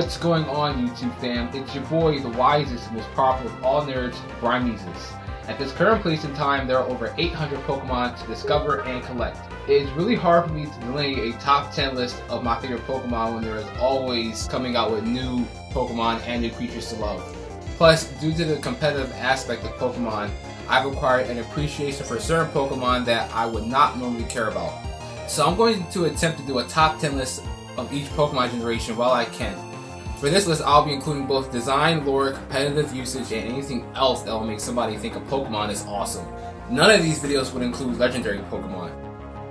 What's going on, YouTube fam? It's your boy, the wisest and most powerful of all nerds, Brimeezus. At this current place in time, there are over 800 Pokemon to discover and collect. It is really hard for me to delineate a top 10 list of my favorite Pokemon when there is always coming out with new Pokemon and new creatures to love. Plus, due to the competitive aspect of Pokemon, I've acquired an appreciation for certain Pokemon that I would not normally care about. So I'm going to attempt to do a top 10 list of each Pokemon generation while I can. For this list, I'll be including both design, lore, competitive usage, and anything else that will make somebody think a Pokemon is awesome. None of these videos would include legendary Pokemon.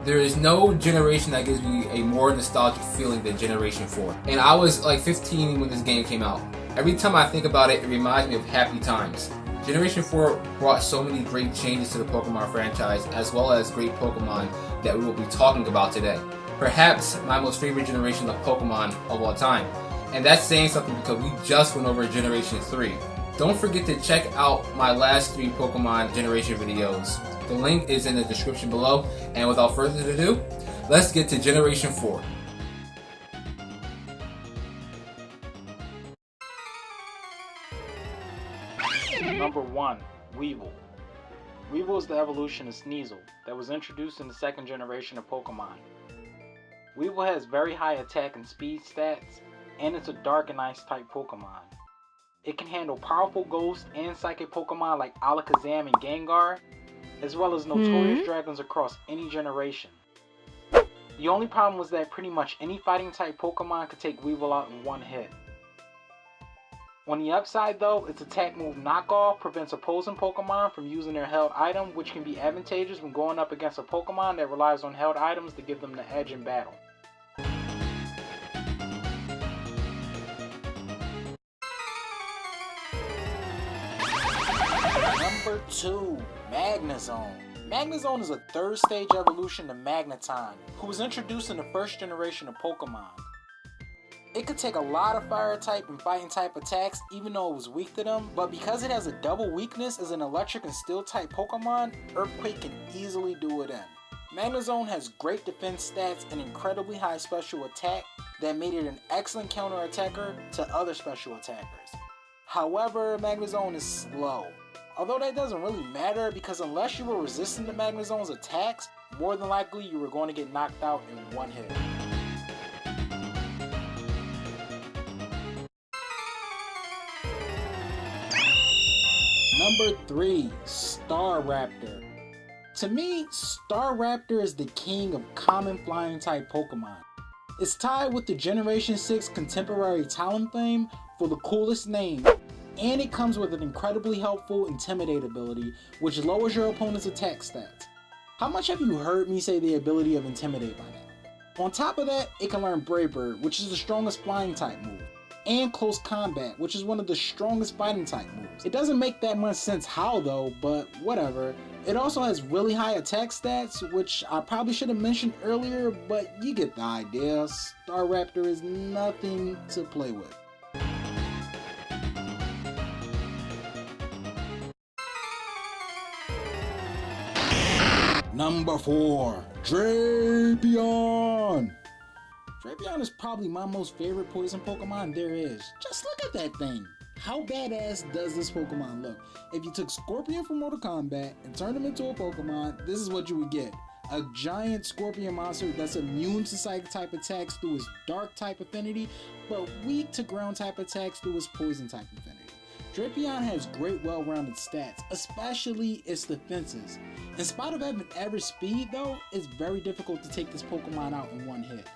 There is no generation that gives me a more nostalgic feeling than Generation 4. And I was like 15 when this game came out. Every time I think about it, it reminds me of happy times. Generation 4 brought so many great changes to the Pokemon franchise, as well as great Pokemon that we will be talking about today. Perhaps my most favorite generation of Pokemon of all time. And that's saying something because we just went over Generation 3. Don't forget to check out my last 3 Pokemon generation videos. The link is in the description below. And without further ado, let's get to Generation 4. Number 1. Weavile. Weavile is the evolution of Sneasel that was introduced in the second generation of Pokemon. Weavile has very high attack and speed stats, and it's a dark and ice type Pokemon. It can handle powerful ghost and psychic Pokemon like Alakazam and Gengar, as well as notorious dragons across any generation. The only problem was that pretty much any fighting type Pokemon could take Weavile out in one hit. On the upside though, its attack move Knockoff prevents opposing Pokemon from using their held item, which can be advantageous when going up against a Pokemon that relies on held items to give them the edge in battle. Number 2. Magnezone. Magnezone is a third stage evolution of Magneton, who was introduced in the first generation of Pokemon. It could take a lot of fire type and fighting type attacks even though it was weak to them, but because it has a double weakness as an electric and steel type Pokemon, Earthquake can easily do it in. Magnezone has great defense stats and incredibly high special attack that made it an excellent counter attacker to other special attackers. However, Magnezone is slow. Although that doesn't really matter because unless you were resistant to Magnezone's attacks, more than likely you were going to get knocked out in one hit. Number 3. Staraptor. To me, Staraptor is the king of common flying type Pokemon. It's tied with the Generation 6 contemporary Talonflame for the coolest name, and it comes with an incredibly helpful Intimidate ability, which lowers your opponent's attack stats. How much have you heard me say the ability of Intimidate by now? On top of that, it can learn Brave Bird, which is the strongest flying type move, and Close Combat, which is one of the strongest fighting type moves. It doesn't make that much sense how though, but whatever. It also has really high attack stats, which I probably should have mentioned earlier, but you get the idea. Staraptor is nothing to play with. Number 4. Drapion. Drapion is probably my most favorite poison Pokemon there is. Just look at that thing. How badass does this Pokemon look? If you took Scorpion from Mortal Kombat and turned him into a Pokemon, this is what you would get. A giant scorpion monster that's immune to psychic type attacks through his dark type affinity, but weak to ground type attacks through his poison type affinity. Drapion has great well-rounded stats, especially its defenses. In spite of having average speed though, it's very difficult to take this Pokemon out in one hit.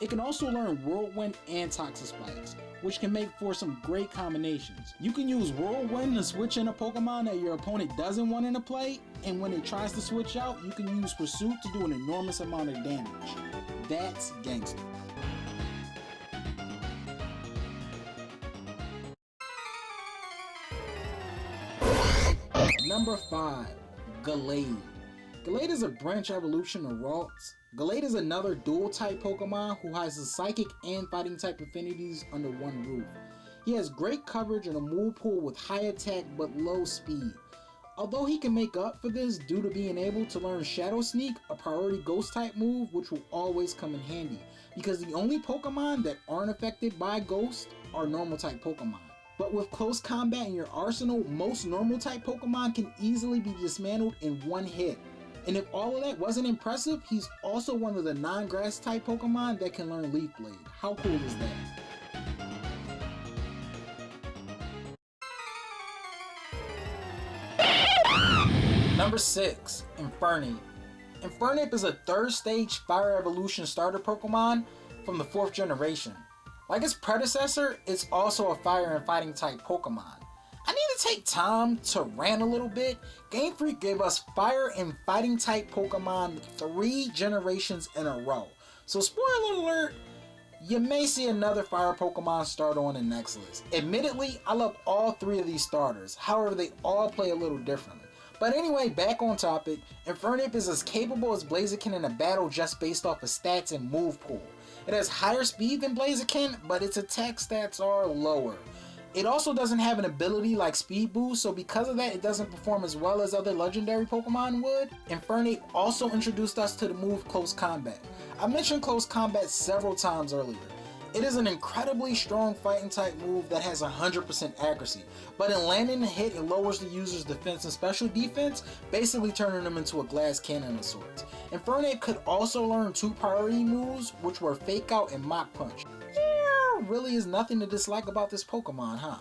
It can also learn Whirlwind and Toxic Spikes, which can make for some great combinations. You can use Whirlwind to switch in a Pokemon that your opponent doesn't want into play, and when it tries to switch out, you can use Pursuit to do an enormous amount of damage. That's gangster. Number 5. Gallade. Gallade is a branch evolution of Ralts. Gallade is another dual type Pokemon who has the psychic and fighting type affinities under one roof. He has great coverage and a move pool with high attack but low speed. Although he can make up for this due to being able to learn Shadow Sneak, a priority ghost type move which will always come in handy, because the only Pokemon that aren't affected by ghost are normal type Pokemon. But with close combat in your arsenal, most normal type Pokemon can easily be dismantled in one hit. And if all of that wasn't impressive, he's also one of the non-grass type Pokemon that can learn Leaf Blade. How cool is that? Number 6, Infernape. Infernape is a 3rd stage Fire Evolution starter Pokemon from the 4th generation. Like its predecessor, it's also a Fire and Fighting type Pokemon. I need to take time to rant a little bit. Game Freak gave us Fire and Fighting type Pokemon 3 generations in a row. So spoiler alert, you may see another Fire Pokemon start on the next list. Admittedly, I love all 3 of these starters, however they all play a little differently. But anyway, back on topic, Infernape is as capable as Blaziken in a battle just based off of stats and move pool. It has higher speed than Blaziken, but its attack stats are lower. It also doesn't have an ability like Speed Boost, so because of that, it doesn't perform as well as other legendary Pokemon would. Infernape also introduced us to the move Close Combat. I mentioned Close Combat several times earlier. It is an incredibly strong fighting type move that has 100% accuracy, but in landing a hit, it lowers the user's defense and special defense, basically turning them into a glass cannon of sorts. Infernape could also learn 2 priority moves, which were Fake Out and Mach Punch. There really is nothing to dislike about this Pokemon, huh?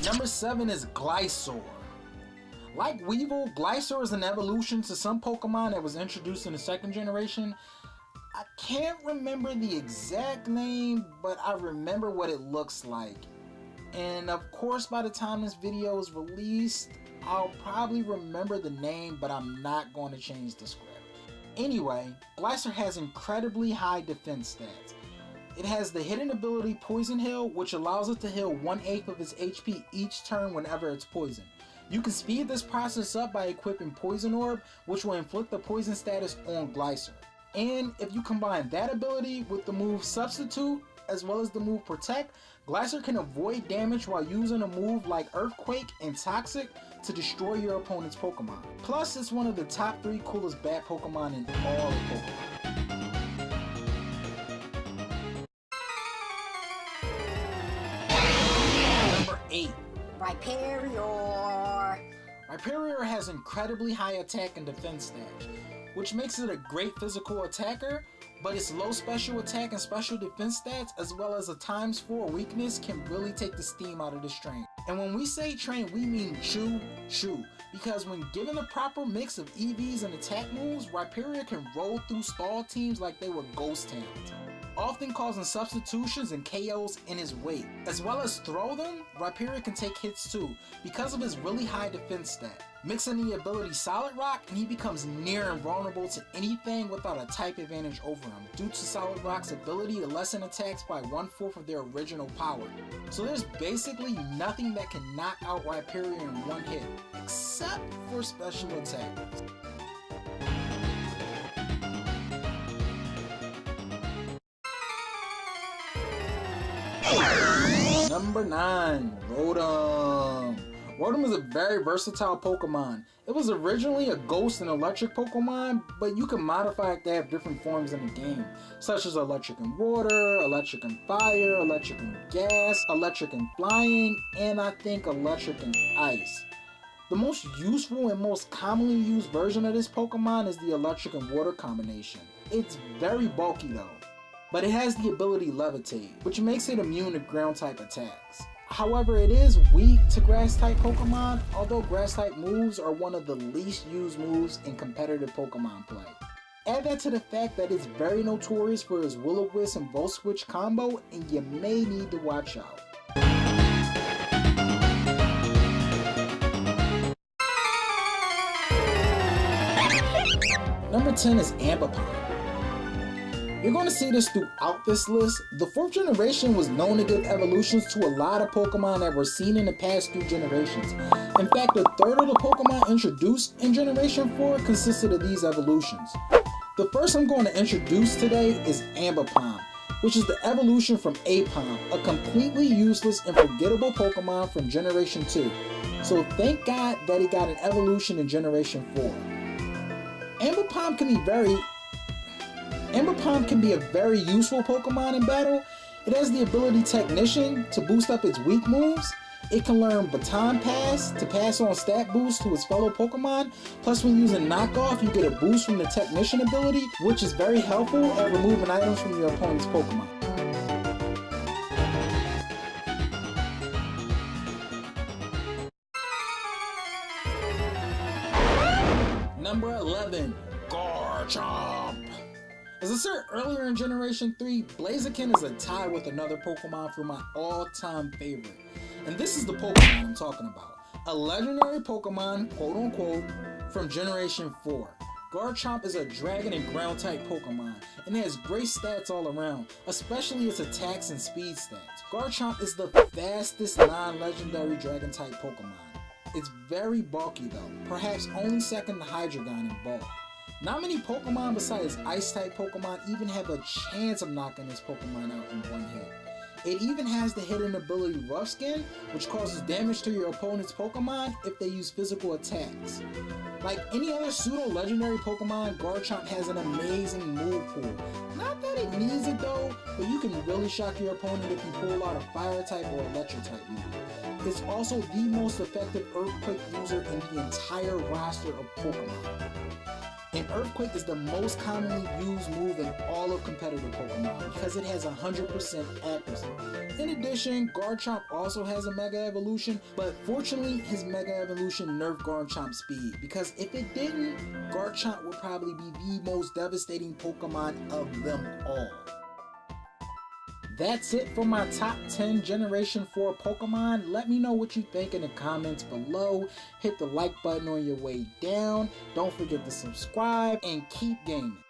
Number 7 is Gliscor. Like Weevil, Gliscor is an evolution to some Pokemon that was introduced in the 2nd generation. I can't remember the exact name, but I remember what it looks like. And of course, by the time this video is released, I'll probably remember the name, but I'm not going to change the script. Anyway, Gliscor has incredibly high defense stats. It has the hidden ability Poison Heal, which allows it to heal 1/8 of its HP each turn whenever it's poisoned. You can speed this process up by equipping Poison Orb, which will inflict the poison status on Gliscor. And if you combine that ability with the move Substitute, as well as the move Protect, Gliscor can avoid damage while using a move like Earthquake and Toxic to destroy your opponent's Pokemon. Plus, it's one of the top 3 coolest bat Pokemon in all of Pokemon. Number 8. Rhyperior. Rhyperior has incredibly high attack and defense stats, which makes it a great physical attacker, but its low special attack and special defense stats, as well as a ×4 weakness, can really take the steam out of this train. And when we say train, we mean chew, because when given the proper mix of EVs and attack moves, Rhyperior can roll through stall teams like they were ghost towns, often causing substitutions and KOs in his wake. As well as throw them, Rhyperior can take hits too, because of his really high defense stat. Mixing the ability Solid Rock, and he becomes near invulnerable to anything without a type advantage over him, due to Solid Rock's ability to lessen attacks by 1/4 of their original power. So there's basically nothing that can knock out Rhyperior in one hit, except for special attacks. Number 9, Rotom. Rotom is a very versatile Pokemon. It was originally a ghost and electric Pokemon, but you can modify it to have different forms in the game, such as electric and water, electric and fire, electric and gas, electric and flying, and I think electric and ice. The most useful and most commonly used version of this Pokemon is the electric and water combination. It's very bulky though, but it has the ability Levitate, which makes it immune to ground type attacks. However, it is weak to grass type Pokemon, although grass type moves are one of the least used moves in competitive Pokemon play. Add that to the fact that it's very notorious for its Will-O-Wisp and Volt-Switch combo, and you may need to watch out. Number 10 is Ambipom. You're going to see this throughout this list. The 4th generation was known to give evolutions to a lot of Pokemon that were seen in the past 3 generations. In fact, a third of the Pokemon introduced in Generation 4 consisted of these evolutions. The first I'm going to introduce today is Ambipom, which is the evolution from Aipom, a completely useless and forgettable Pokemon from Generation 2. So thank God that he got an evolution in Generation 4. Ambipom can be a very useful Pokemon in battle. It has the ability Technician to boost up its weak moves. It can learn Baton Pass to pass on stat boosts to its fellow Pokemon. Plus, when using Knockoff, you get a boost from the Technician ability, which is very helpful at removing items from your opponent's Pokemon. Number 11, Garchomp. As I said earlier in Generation 3, Blaziken is a tie with another Pokemon for my all-time favorite. And this is the Pokemon I'm talking about. A legendary Pokemon, quote unquote, from Generation 4. Garchomp is a dragon and ground type Pokemon, and it has great stats all around, especially its attacks and speed stats. Garchomp is the fastest non-legendary dragon type Pokemon. It's very bulky though, perhaps only second to Hydreigon in bulk. Not many Pokemon besides Ice-type Pokemon even have a chance of knocking this Pokemon out in one hit. It even has the hidden ability Rough Skin, which causes damage to your opponent's Pokemon if they use physical attacks. Like any other pseudo-legendary Pokemon, Garchomp has an amazing move pool. Not that it needs it though, but you can really shock your opponent if you pull out a Fire-type or Electric-type move. It's also the most effective Earthquake user in the entire roster of Pokemon. And Earthquake is the most commonly used move in all of competitive Pokemon because it has 100% accuracy. In addition, Garchomp also has a Mega Evolution, but fortunately his Mega Evolution nerfed Garchomp's speed, because if it didn't, Garchomp would probably be the most devastating Pokemon of them all. That's it for my top 10 Generation 4 Pokemon. Let me know what you think in the comments below. Hit the like button on your way down. Don't forget to subscribe and keep gaming.